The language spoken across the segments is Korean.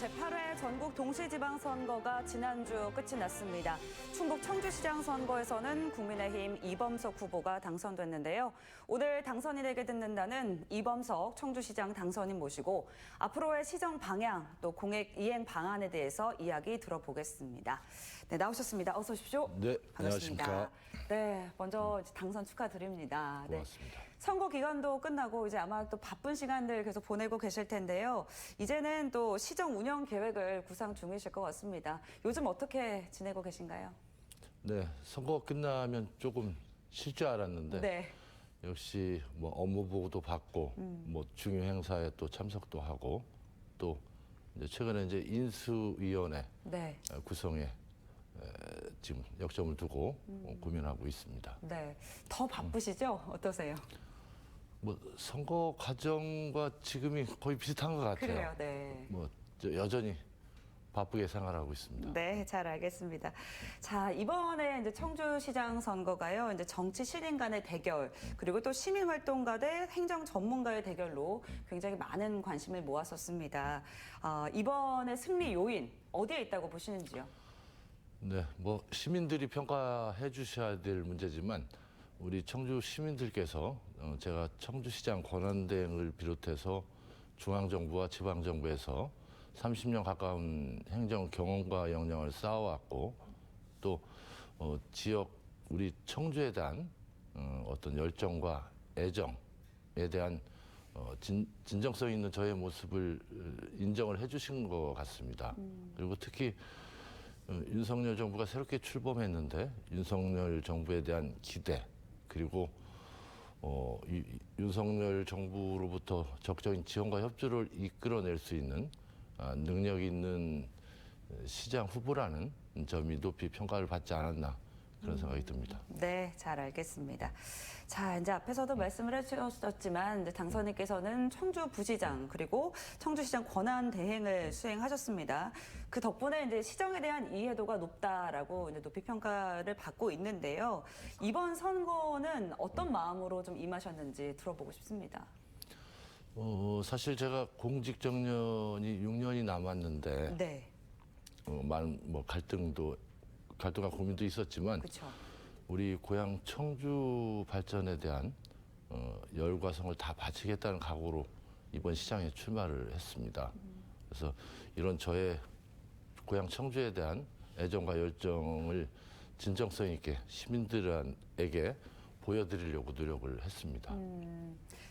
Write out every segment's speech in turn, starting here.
제8회 전국 동시지방선거가 지난주 끝이 났습니다. 충북 청주시장 선거에서는 국민의힘 이범석 후보가 당선됐는데요. 오늘 당선인에게 듣는다는 이범석 청주시장 당선인 모시고 앞으로의 시정 방향 또 공약 이행 방안에 대해서 이야기 들어보겠습니다. 네, 나오셨습니다. 어서 오십시오. 네, 반갑습니다. 안녕하십니까. 네, 먼저 당선 축하드립니다. 고맙습니다. 네. 선거 기간도 끝나고 이제 아마 또 바쁜 시간들 계속 보내고 계실 텐데요. 이제는 또 시정 운영 계획을 구상 중이실 것 같습니다. 요즘 어떻게 지내고 계신가요? 네, 선거 끝나면 조금 쉴 줄 알았는데 네. 역시 뭐 업무 보고도 받고 뭐 중요 행사에 또 참석도 하고 또 이제 최근에 이제 인수위원회 네. 구성에 지금 역점을 두고 고민하고 있습니다. 네. 더 바쁘시죠? 어떠세요? 뭐 선거 과정과 지금이 거의 비슷한 것 같아요. 그래요. 네. 뭐 여전히 바쁘게 생활하고 있습니다. 네, 잘 알겠습니다. 자, 이번에 이제 청주시장 선거가요, 이제 정치 신인 간의 대결, 그리고 또 시민활동가 대 행정 전문가의 대결로 굉장히 많은 관심을 모았었습니다. 이번에 승리 요인, 어디에 있다고 보시는지요? 네, 뭐 시민들이 평가해 주셔야 될 문제지만 우리 청주 시민들께서 제가 청주시장 권한대행을 비롯해서 중앙정부와 지방정부에서 30년 가까운 행정 경험과 역량을 쌓아왔고 또 지역 우리 청주에 대한 어떤 열정과 애정에 대한 진정성 있는 저의 모습을 인정을 해주신 것 같습니다. 그리고 특히 윤석열 정부가 새롭게 출범했는데 윤석열 정부에 대한 기대 그리고 윤석열 정부로부터 적극적인 지원과 협조를 이끌어낼 수 있는 능력 있는 시장 후보라는 점이 높이 평가를 받지 않았나 그런 생각이 듭니다. 네, 잘 알겠습니다. 자, 이제 앞에서도 말씀을 해주셨지만 이제 당선인께서는 청주 부시장 그리고 청주시장 권한 대행을 수행하셨습니다. 그 덕분에 이제 시정에 대한 이해도가 높다라고 이제 높이 평가를 받고 있는데요. 이번 선거는 어떤 마음으로 좀 임하셨는지 들어보고 싶습니다. 사실 제가 공직 정년이 6년이 남았는데 네, 많은 뭐 갈등과 고민도 있었지만 그렇죠. 우리 고향 청주 발전에 대한 열과 성을 다 바치겠다는 각오로 이번 시장에 출마를 했습니다. 그래서 이런 저의 고향 청주에 대한 애정과 열정을 진정성 있게 시민들에게 보여드리려고 노력을 했습니다.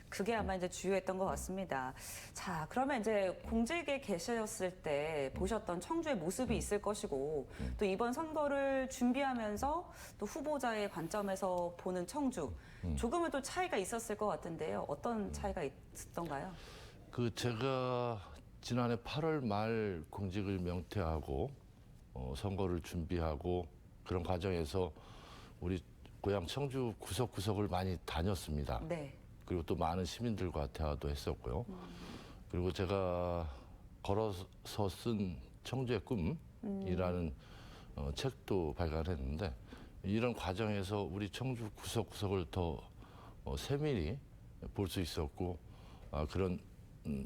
그게 아마 이제 주요했던 것 같습니다. 자, 그러면 이제 공직에 계셨을 때 보셨던 청주의 모습이 있을 것이고 또 이번 선거를 준비하면서 또 후보자의 관점에서 보는 청주 조금은 또 차이가 있었을 것 같은데요. 어떤 차이가 있었던가요? 제가 지난해 8월 말 공직을 명퇴하고 선거를 준비하고 그런 과정에서 우리 고향 청주 구석구석을 많이 다녔습니다. 네. 그리고 또 많은 시민들과 대화도 했었고요. 그리고 제가 걸어서 쓴 청주의 꿈이라는 책도 발간했는데 이런 과정에서 우리 청주 구석구석을 더 세밀히 볼 수 있었고 그런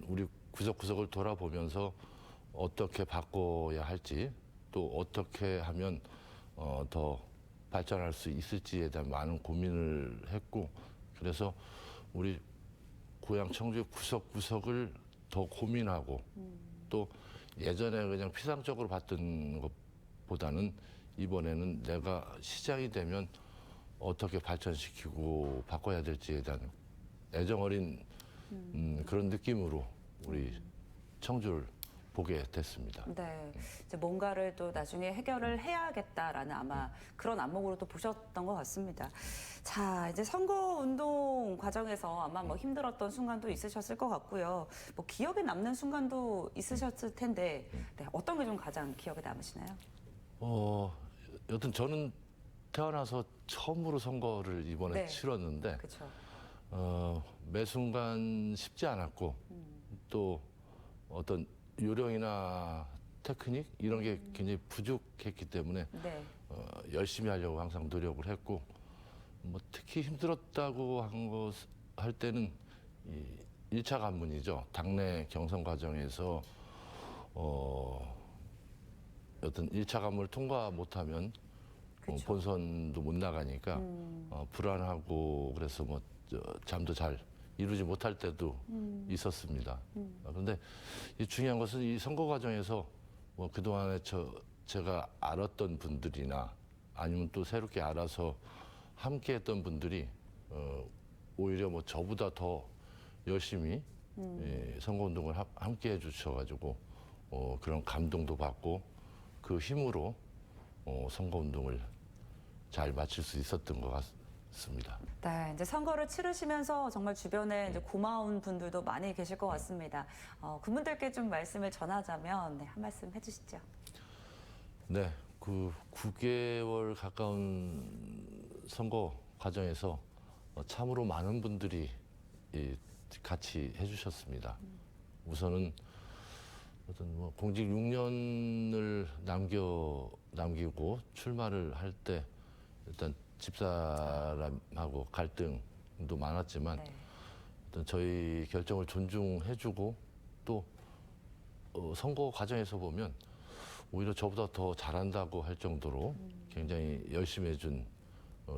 우리 구석구석을 돌아보면서 어떻게 바꿔야 할지 또 어떻게 하면 더 발전할 수 있을지에 대한 많은 고민을 했고 그래서 우리 고향 청주의 구석구석을 더 고민하고 또 예전에 그냥 피상적으로 봤던 것보다는 이번에는 내가 시장이 되면 어떻게 발전시키고 바꿔야 될지에 대한 애정 어린 그런 느낌으로 우리 청주를 보게 됐습니다. 네, 이제 뭔가를 또 나중에 해결을 해야겠다라는 아마 그런 안목으로 또 보셨던 것 같습니다. 자, 이제 선거 운동 과정에서 아마 뭐 힘들었던 순간도 있으셨을 것 같고요. 뭐 기억에 남는 순간도 있으셨을 텐데, 네, 어떤 게 좀 가장 기억에 남으시나요? 여튼 저는 태어나서 처음으로 선거를 이번에 네. 치렀는데, 그렇죠. 매 순간 쉽지 않았고, 또 어떤 요령이나 테크닉 이런 게 굉장히 부족했기 때문에 네. 열심히 하려고 항상 노력을 했고 뭐 특히 힘들었다고 할 때는 이 1차 관문이죠. 당내 경선 과정에서 어떤 1차 관문을 통과 못하면 그쵸. 본선도 못 나가니까 불안하고 그래서 뭐 잠도 잘 이루지 못할 때도 있었습니다. 그런데 이 중요한 것은 이 선거 과정에서 뭐 그동안에 제가 알았던 분들이나 아니면 또 새롭게 알아서 함께했던 분들이 오히려 뭐 저보다 더 열심히 선거운동을 함께 해주셔가지고 그런 감동도 받고 그 힘으로 선거운동을 잘 마칠 수 있었던 것 같습니다. 네, 이제 선거를 치르시면서 정말 주변에 이제 고마운 분들도 많이 계실 것 같습니다. 그분들께 좀 말씀을 전하자면 한 말씀 해주시죠. 네, 그 9개월 가까운 선거 과정에서 참으로 많은 분들이 같이 해주셨습니다. 우선은 어떤 뭐 공직 6년을 남기고 출마를 할 때 일단 집사람하고 갈등도 많았지만 네. 어떤 저희 결정을 존중해주고 또 선거 과정에서 보면 오히려 저보다 더 잘한다고 할 정도로 굉장히 열심히 해준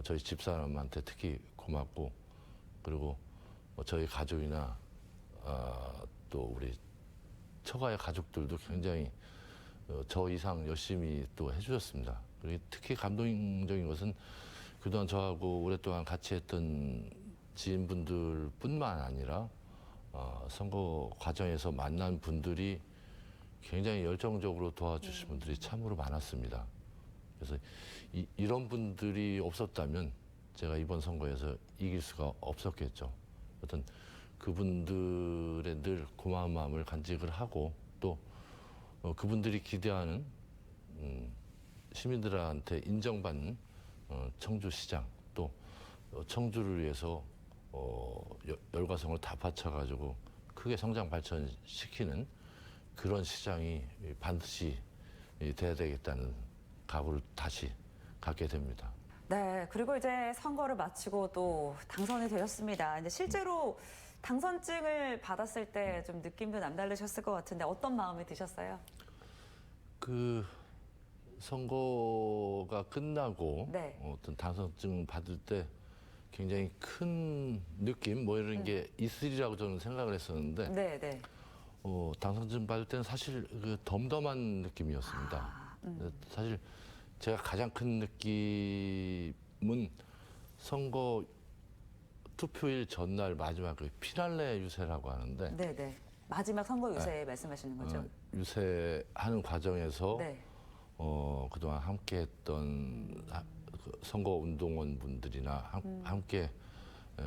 저희 집사람한테 특히 고맙고 그리고 저희 가족이나 또 우리 처가의 가족들도 굉장히 저 이상 열심히 또 해주셨습니다. 그리고 특히 감동적인 것은 그동안 저하고 오랫동안 같이 했던 지인분들뿐만 아니라 선거 과정에서 만난 분들이 굉장히 열정적으로 도와주신 분들이 참으로 많았습니다. 그래서 이런 분들이 없었다면 제가 이번 선거에서 이길 수가 없었겠죠. 어떤 그분들의 늘 고마운 마음을 간직을 하고 또 그분들이 기대하는 시민들한테 인정받는 청주시장 또 청주를 위해서 열과성을 다 바쳐가지고 크게 성장 발전시키는 그런 시장이 반드시 돼야 되겠다는 각오를 다시 갖게 됩니다. 네, 그리고 이제 선거를 마치고 또 당선이 되셨습니다. 이제 실제로 당선증을 받았을 때 좀 느낌도 남다르셨을 것 같은데 어떤 마음이 드셨어요? 그 선거가 끝나고 네. 어떤 당선증 받을 때 굉장히 큰 느낌 뭐 이런 게 있으리라고 저는 생각을 했었는데 네, 네. 당선증 받을 때는 사실 그 덤덤한 느낌이었습니다. 사실 제가 가장 큰 느낌은 선거 투표일 전날 마지막 그 피날레 유세라고 하는데 네, 네. 마지막 선거 유세 말씀하시는 거죠? 유세하는 과정에서 네. 그동안 함께했던 그 선거 운동원 분들이나 함께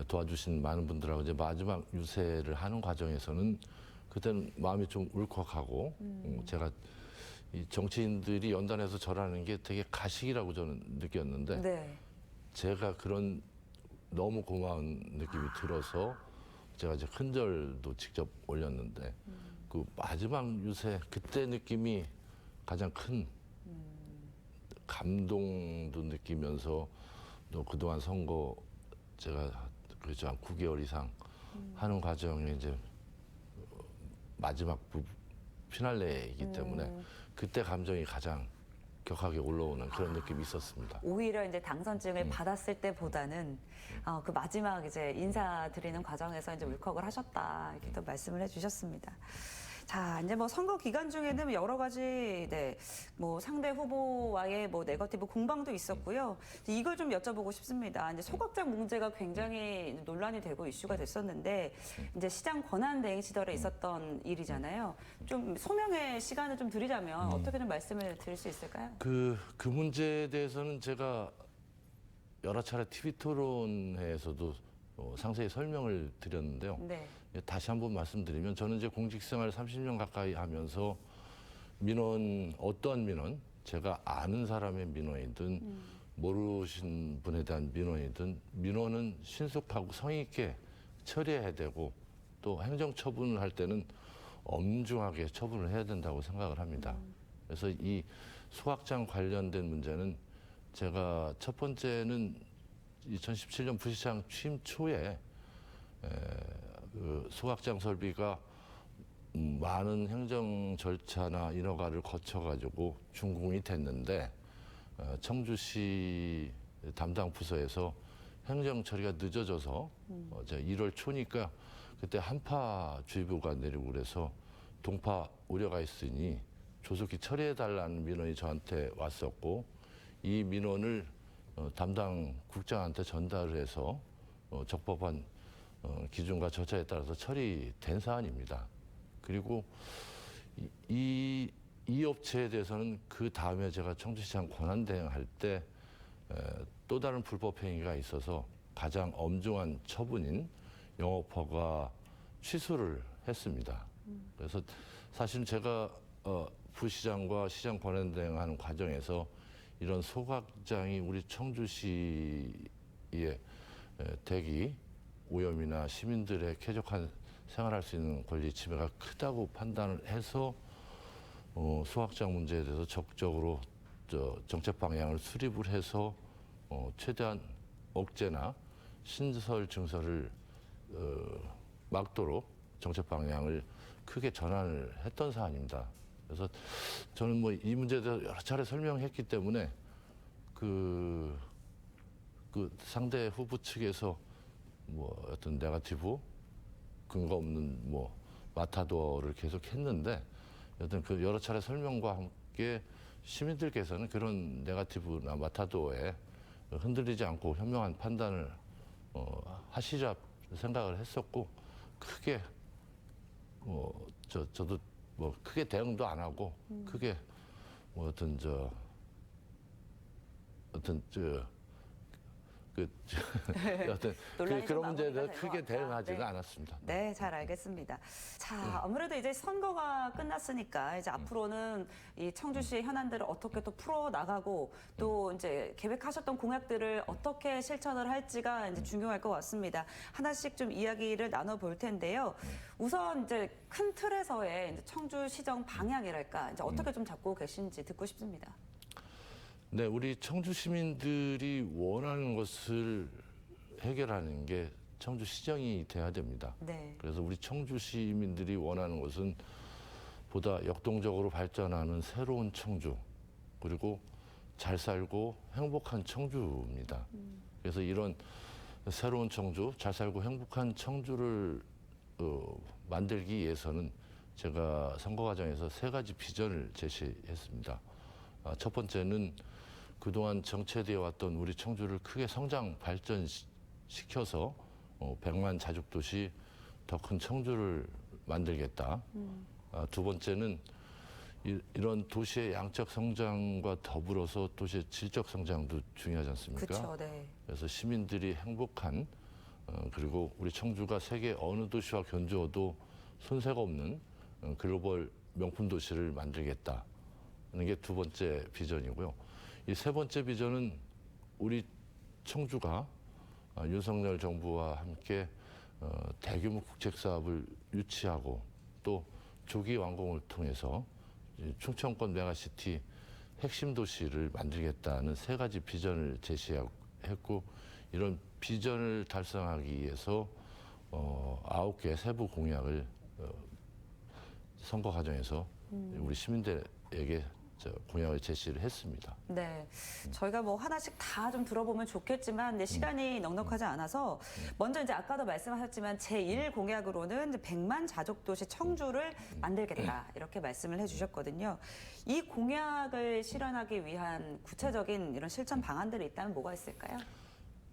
도와주신 많은 분들하고 이제 마지막 유세를 하는 과정에서는 그때는 마음이 좀 울컥하고 제가 이 정치인들이 연단해서 절하는 게 되게 가식이라고 저는 느꼈는데 네. 제가 그런 너무 고마운 느낌이 들어서 제가 이제 큰절도 직접 올렸는데 그 마지막 유세 그때 느낌이 가장 큰 감동도 느끼면서 또 그동안 선거 제가 그렇죠 한 9개월 이상 하는 과정에 이제 마지막 피날레이기 때문에 그때 감정이 가장 격하게 올라오는 그런 느낌이 있었습니다. 오히려 이제 당선증을 받았을 때보다는 그 마지막 이제 인사드리는 과정에서 이제 울컥을 하셨다 이렇게 또 말씀을 해주셨습니다. 자, 이제 뭐 선거 기간 중에는 여러 가지 뭐 상대 후보와의 뭐 네거티브 공방도 있었고요. 이걸 좀 여쭤보고 싶습니다. 이제 소각장 문제가 굉장히 논란이 되고 이슈가 됐었는데 이제 시장 권한 대행 시절에 있었던 일이잖아요. 좀 소명의 시간을 좀 드리자면 어떻게 좀 말씀을 드릴 수 있을까요? 그 문제에 대해서는 제가 여러 차례 TV 토론회에서도 상세히 설명을 드렸는데요. 네. 다시 한번 말씀드리면 저는 이제 공직생활 30년 가까이 하면서 민원 어떠한 민원 제가 아는 사람의 민원이든 모르신 분에 대한 민원이든 민원은 신속하고 성의 있게 처리해야 되고 또 행정처분을 할 때는 엄중하게 처분을 해야 된다고 생각을 합니다. 그래서 이 소각장 관련된 문제는 제가 첫 번째는 2017년 부시장 취임 초에 그 소각장 설비가 많은 행정 절차나 인허가를 거쳐가지고 준공이 됐는데 청주시 담당 부서에서 행정 처리가 늦어져서 이제 1월 초니까 그때 한파주의보가 내리고 그래서 동파 우려가 있으니 조속히 처리해달라는 민원이 저한테 왔었고 이 민원을 담당 국장한테 전달을 해서 적법한 기준과 절차에 따라서 처리된 사안입니다. 그리고 이 업체에 대해서는 그 다음에 제가 청주시장 권한대행할 때 또 다른 불법 행위가 있어서 가장 엄중한 처분인 영업허가 취소를 했습니다. 그래서 사실 제가 부시장과 시장 권한대행하는 과정에서 이런 소각장이 우리 청주시의 대기 오염이나 시민들의 쾌적한 생활할 수 있는 권리 침해가 크다고 판단을 해서 소각장 문제에 대해서 적극적으로 정책 방향을 수립을 해서 최대한 억제나 신설 증설을 막도록 정책 방향을 크게 전환을 했던 사안입니다. 그래서 저는 뭐 이 문제에 대해서 여러 차례 설명했기 때문에 그 상대 후보 측에서 뭐 어떤 네거티브 근거 없는 뭐 마타도어를 계속 했는데 여튼 그 여러 차례 설명과 함께 시민들께서는 그런 네거티브나 마타도어에 흔들리지 않고 현명한 판단을 하시자 생각을 했었고 크게 저도 뭐 크게 대응도 안 하고 크게 뭐 어떤 여튼 논란이 좀 그런 문제에 대해서 마무리가 크게 된것 같다. 대응하지는 네. 않았습니다. 네, 잘 알겠습니다. 자, 아무래도 이제 선거가 끝났으니까 이제 앞으로는 이 청주시의 현안들을 어떻게 또 풀어 나가고 또 이제 계획하셨던 공약들을 어떻게 실천을 할지가 이제 중요할 것 같습니다. 하나씩 좀 이야기를 나눠 볼 텐데요. 우선 이제 큰 틀에서의 이제 청주시정 방향이랄까 이제 어떻게 좀 잡고 계신지 듣고 싶습니다. 네, 우리 청주 시민들이 원하는 것을 해결하는 게 청주 시정이 돼야 됩니다. 네. 그래서 우리 청주 시민들이 원하는 것은 보다 역동적으로 발전하는 새로운 청주, 그리고 잘 살고 행복한 청주입니다. 그래서 이런 새로운 청주, 잘 살고 행복한 청주를 만들기 위해서는 제가 선거 과정에서 3가지 비전을 제시했습니다. 첫 번째는 그동안 정체되어 왔던 우리 청주를 크게 성장 발전시켜서 100만 자족도시 더 큰 청주를 만들겠다. 두 번째는 이런 도시의 양적 성장과 더불어서 도시의 질적 성장도 중요하지 않습니까? 그렇죠. 네. 그래서 시민들이 행복한 그리고 우리 청주가 세계 어느 도시와 견주어도 손색 없는 글로벌 명품 도시를 만들겠다. 하는 게 두 번째 비전이고요. 이 세 번째 비전은 우리 청주가 윤석열 정부와 함께 대규모 국책 사업을 유치하고 또 조기 완공을 통해서 충청권 메가시티 핵심 도시를 만들겠다는 3가지 비전을 제시했고 이런 비전을 달성하기 위해서 9개 세부 공약을 선거 과정에서 우리 시민들에게 공약을 제시를 했습니다. 네, 저희가 뭐 하나씩 다 좀 들어보면 좋겠지만 네, 시간이 넉넉하지 않아서 먼저 이제 아까도 말씀하셨지만 제1 공약으로는 100만 자족도시 청주를 만들겠다 이렇게 말씀을 해주셨거든요. 이 공약을 실현하기 위한 구체적인 이런 실천 방안들이 있다면 뭐가 있을까요?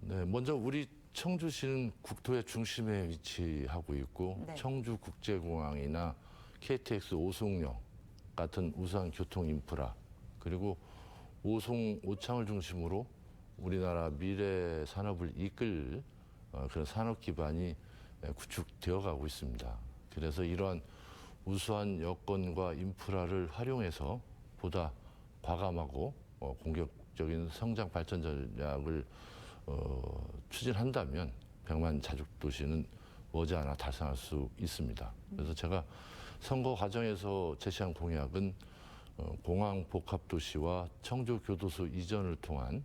네, 먼저 우리 청주시는 국토의 중심에 위치하고 있고 네. 청주국제공항이나 KTX 오송역 같은 우수한 교통 인프라 그리고 오창을 중심으로 우리나라 미래 산업을 이끌 그런 산업 기반이 구축되어 가고 있습니다. 그래서 이러한 우수한 여건과 인프라를 활용해서 보다 과감하고 공격적인 성장 발전 전략을 추진한다면 100만 자족 도시는 머지않아 달성할 수 있습니다. 그래서 제가 선거 과정에서 제시한 공약은 공항 복합 도시와 청주 교도소 이전을 통한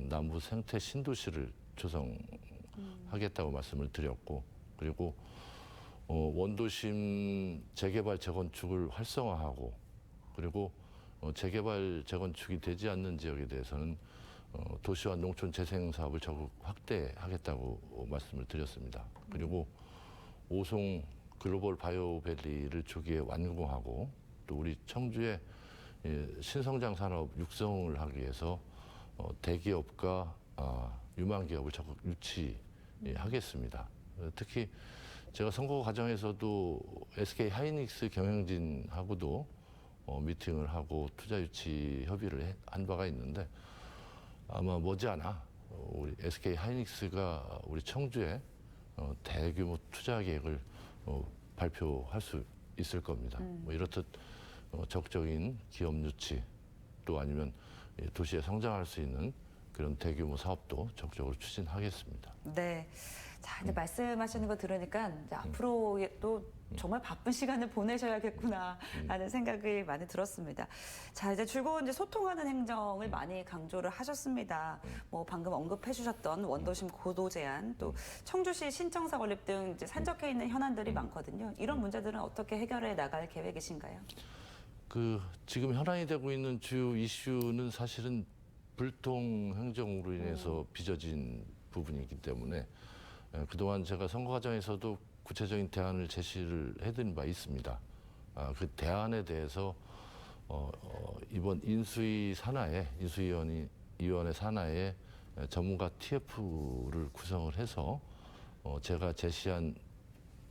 남부 생태 신도시를 조성하겠다고 말씀을 드렸고 그리고 원도심 재개발 재건축을 활성화하고 그리고 재개발 재건축이 되지 않는 지역에 대해서는 도시와 농촌 재생 사업을 적극 확대하겠다고 말씀을 드렸습니다. 그리고 오송 글로벌 바이오밸리를 조기에 완공하고 또 우리 청주의 신성장 산업 육성을 하기 위해서 대기업과 유망기업을 적극 유치하겠습니다. 특히 제가 선거 과정에서도 SK 하이닉스 경영진하고도 미팅을 하고 투자 유치 협의를 한 바가 있는데 아마 머지않아 우리 SK 하이닉스가 우리 청주에 대규모 투자 계획을 발표할 수 있을 겁니다. 뭐 이렇듯 적극적인 기업 유치 또 아니면 도시에 성장할 수 있는 그런 대규모 사업도 적극적으로 추진하겠습니다. 네. 자, 이제 말씀하시는 거 들으니까 이제 앞으로 또 정말 바쁜 시간을 보내셔야겠구나 하는 생각이 많이 들었습니다. 자, 이제 즐거운 이제 소통하는 행정을 많이 강조를 하셨습니다. 뭐 방금 언급해 주셨던 원도심 고도 제한, 또 청주시 신청사 건립 등 이제 산적해 있는 현안들이 많거든요. 이런 문제들은 어떻게 해결해 나갈 계획이신가요? 지금 현안이 되고 있는 주요 이슈는 사실은 불통 행정으로 인해서 빚어진 부분이기 때문에 그동안 제가 선거 과정에서도 구체적인 대안을 제시를 해드린 바 있습니다. 그 대안에 대해서 이번 인수위원회 산하에 전문가 TF를 구성을 해서 제가 제시한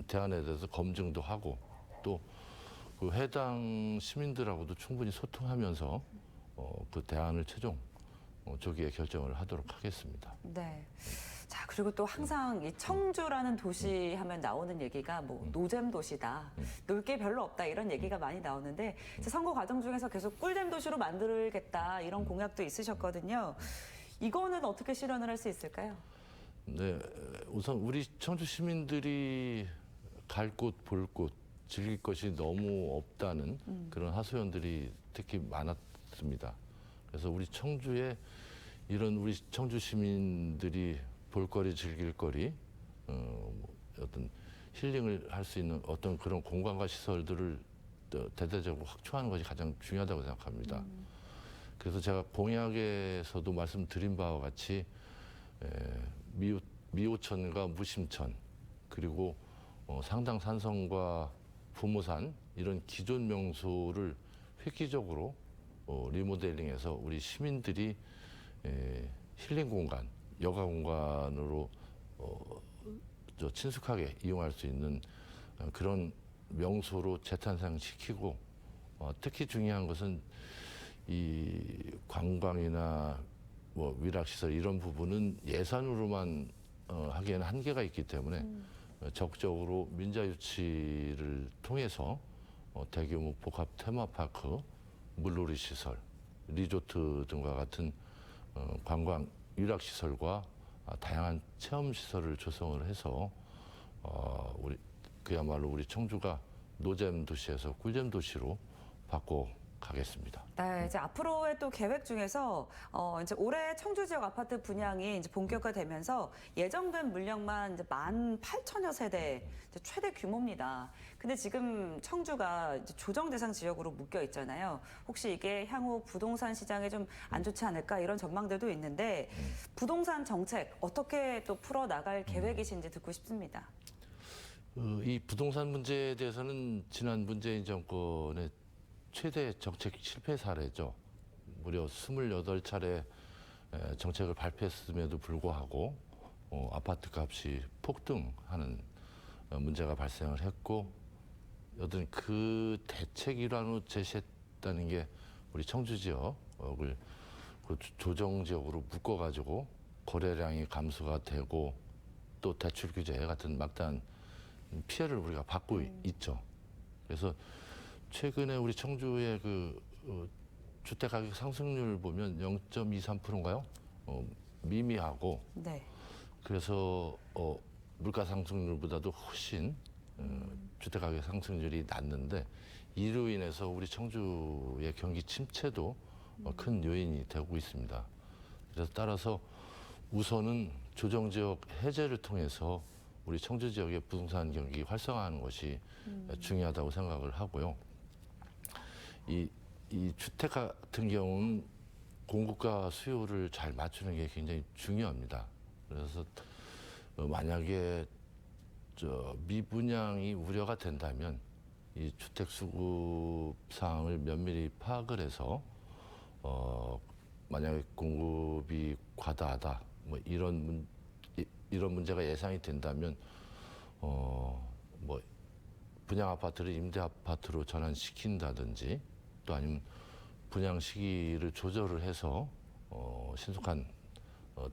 대안에 대해서 검증도 하고 또 그 해당 시민들하고도 충분히 소통하면서 그 대안을 최종 조기에 결정을 하도록 하겠습니다. 네. 자, 그리고 또 항상 이 청주라는 도시 하면 나오는 얘기가 뭐 노잼 도시다, 놀 게 별로 없다 이런 얘기가 많이 나오는데 선거 과정 중에서 계속 꿀잼 도시로 만들겠다 이런 공약도 있으셨거든요. 이거는 어떻게 실현을 할 수 있을까요? 네, 우선 우리 청주 시민들이 갈 곳, 볼 곳, 즐길 것이 너무 없다는 그런 하소연들이 특히 많았습니다. 그래서 우리 청주에 이런 우리 청주 시민들이 볼거리, 즐길거리, 어떤 힐링을 할 수 있는 어떤 그런 공간과 시설들을 대대적으로 확충하는 것이 가장 중요하다고 생각합니다. 그래서 제가 공약에서도 말씀드린 바와 같이 미호천과 무심천 그리고 상당 산성과 부모산 이런 기존 명소를 획기적으로 리모델링해서 우리 시민들이 힐링 공간, 여가 공간으로 친숙하게 이용할 수 있는 그런 명소로 재탄생시키고 특히 중요한 것은 이 관광이나 뭐 위락시설 이런 부분은 예산으로만 하기에는 한계가 있기 때문에 적극적으로 민자 유치를 통해서 대규모 복합 테마파크, 물놀이 시설, 리조트 등과 같은 관광 유락시설과 다양한 체험시설을 조성을 해서 그야말로 우리 청주가 노잼 도시에서 꿀잼 도시로 바꿔 가겠습니다. 네, 이제 앞으로의 또 계획 중에서 이제 올해 청주 지역 아파트 분양이 이제 본격화되면서 예정된 물량만 이제 18,000여 세대 이제 최대 규모입니다. 근데 지금 청주가 이제 조정 대상 지역으로 묶여 있잖아요. 혹시 이게 향후 부동산 시장에 좀 안 좋지 않을까 이런 전망들도 있는데 부동산 정책 어떻게 또 풀어 나갈 계획이신지 듣고 싶습니다. 이 부동산 문제에 대해서는 지난 문재인 정권의 최대 정책 실패 사례죠. 무려 28차례 정책을 발표했음에도 불구하고 아파트 값이 폭등하는 문제가 발생을 했고 여튼 그 대책 일환으로 제시했다는 게 우리 청주 지역을 그 조정 지역으로 묶어가지고 거래량이 감소가 되고 또 대출 규제 같은 막대한 피해를 우리가 받고 있죠. 그래서 최근에 우리 청주의 주택 가격 상승률 보면 0.23%인가요? 미미하고 네. 그래서 물가 상승률보다도 훨씬 주택 가격 상승률이 낮는데 이로 인해서 우리 청주의 경기 침체도 큰 요인이 되고 있습니다. 그래서 따라서 우선은 조정 지역 해제를 통해서 우리 청주 지역의 부동산 경기 활성화하는 것이 중요하다고 생각을 하고요. 이 주택 같은 경우는 공급과 수요를 잘 맞추는 게 굉장히 중요합니다. 그래서 만약에 미분양이 우려가 된다면 이 주택 수급 상황을 면밀히 파악을 해서 만약에 공급이 과다하다 뭐 이런 문제가 예상이 된다면 뭐 분양 아파트를 임대 아파트로 전환시킨다든지 또 아니면 분양 시기를 조절을 해서 신속한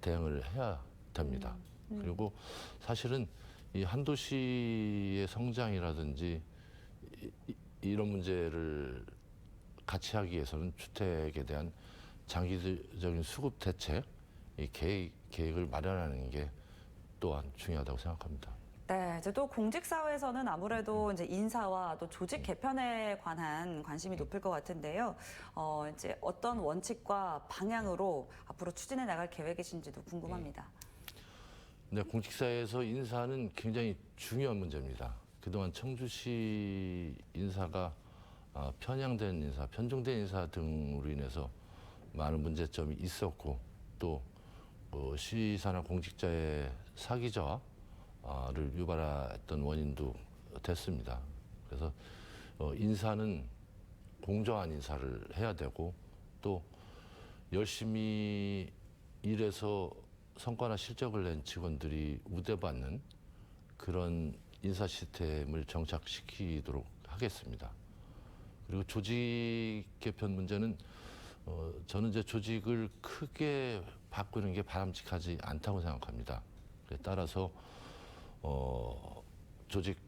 대응을 해야 됩니다. 그리고 사실은 이 한 도시의 성장이라든지 이런 문제를 같이 하기 위해서는 주택에 대한 장기적인 수급 대책, 이 계획을 마련하는 게 또한 중요하다고 생각합니다. 네, 이제 또 공직사회에서는 아무래도 이제 인사와 또 조직 개편에 관한 관심이 높을 것 같은데요. 이제 어떤 원칙과 방향으로 앞으로 추진해 나갈 계획이신지도 궁금합니다. 네, 공직사회에서 인사는 굉장히 중요한 문제입니다. 그동안 청주시 인사가 편향된 인사, 편중된 인사 등으로 인해서 많은 문제점이 있었고 또 시사나 공직자의 사기자와 를 유발했던 원인도 됐습니다. 그래서 인사는 공정한 인사를 해야 되고 또 열심히 일해서 성과나 실적을 낸 직원들이 우대받는 그런 인사 시스템을 정착시키도록 하겠습니다. 그리고 조직 개편 문제는 저는 이제 조직을 크게 바꾸는 게 바람직하지 않다고 생각합니다. 따라서 조직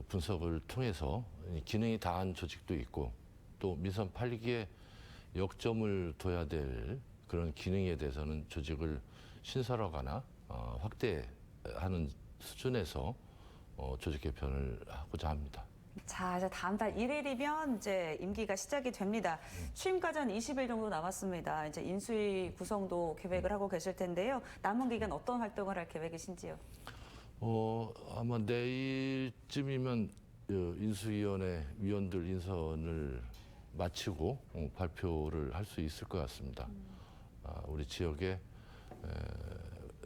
분석을 통해서 기능이 다한 조직도 있고 또 민선 8기에 역점을 둬야 될 그런 기능에 대해서는 조직을 신설하거나 확대하는 수준에서 조직 개편을 하고자 합니다. 자, 이제 다음 달 1일이면 이제 임기가 시작이 됩니다. 취임까지 한 20일 정도 남았습니다. 이제 인수위 구성도 계획을 하고 계실 텐데요. 남은 기간 어떤 활동을 할 계획이신지요? 아마 내일쯤이면 인수위원회 위원들 인선을 마치고 발표를 할 수 있을 것 같습니다. 우리 지역에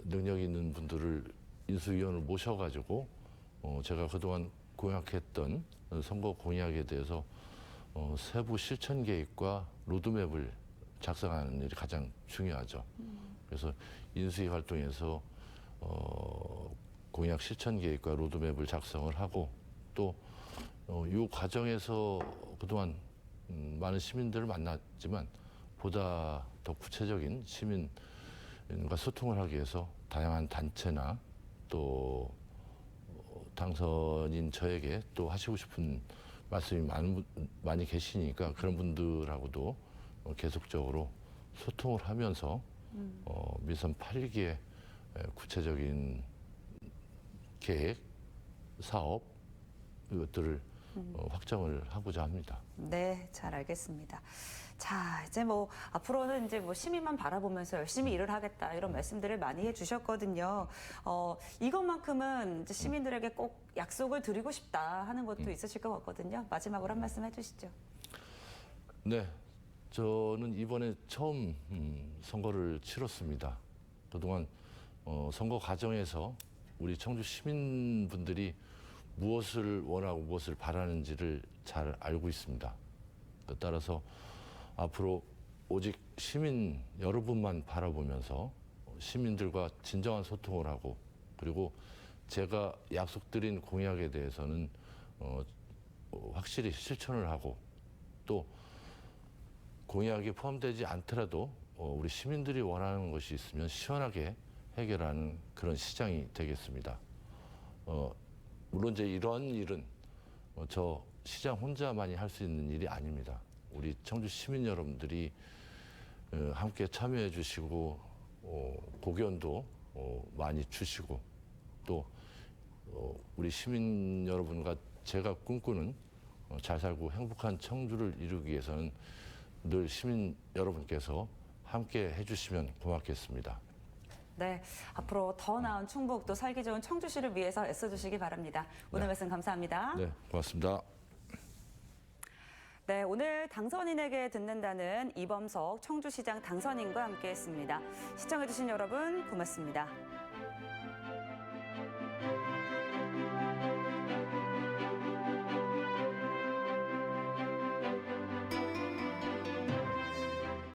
능력 있는 분들을 인수위원을 모셔가지고 제가 그동안 공약했던 선거 공약에 대해서 세부 실천 계획과 로드맵을 작성하는 일이 가장 중요하죠. 그래서 인수위 활동에서 공약 실천 계획과 로드맵을 작성을 하고 또 이 과정에서 그동안 많은 시민들을 만났지만 보다 더 구체적인 시민과 소통을 하기 위해서 다양한 단체나 또 당선인 저에게 또 하시고 싶은 말씀이 많이 계시니까 그런 분들하고도 계속적으로 소통을 하면서 민선 8기의 구체적인 계획, 사업 이것들을 확정을 하고자 합니다. 네, 잘 알겠습니다. 자, 이제 뭐 앞으로는 이제 뭐 시민만 바라보면서 열심히 일을 하겠다 이런 말씀들을 많이 해주셨거든요. 이것만큼은 이제 시민들에게 꼭 약속을 드리고 싶다 하는 것도 있으실 것 같거든요. 마지막으로 한 말씀 해주시죠. 네, 저는 이번에 처음 선거를 치렀습니다. 그동안 선거 과정에서 우리 청주 시민분들이 무엇을 원하고 무엇을 바라는지를 잘 알고 있습니다. 따라서 앞으로 오직 시민 여러분만 바라보면서 시민들과 진정한 소통을 하고 그리고 제가 약속드린 공약에 대해서는 확실히 실천을 하고 또 공약이 포함되지 않더라도 우리 시민들이 원하는 것이 있으면 시원하게 해결하는 그런 시장이 되겠습니다. 물론 이제 이런 일은 저 시장 혼자만이 할 수 있는 일이 아닙니다. 우리 청주 시민 여러분들이 함께 참여해 주시고 고견도 많이 주시고 또 우리 시민 여러분과 제가 꿈꾸는 잘 살고 행복한 청주를 이루기 위해서는 늘 시민 여러분께서 함께 해주시면 고맙겠습니다. 네, 앞으로 더 나은 충북 또 살기 좋은 청주시를 위해서 애써주시기 바랍니다. 오늘 네. 말씀 감사합니다. 네, 고맙습니다. 네, 오늘 당선인에게 듣는다는 이범석 청주시장 당선인과 함께했습니다. 시청해주신 여러분 고맙습니다.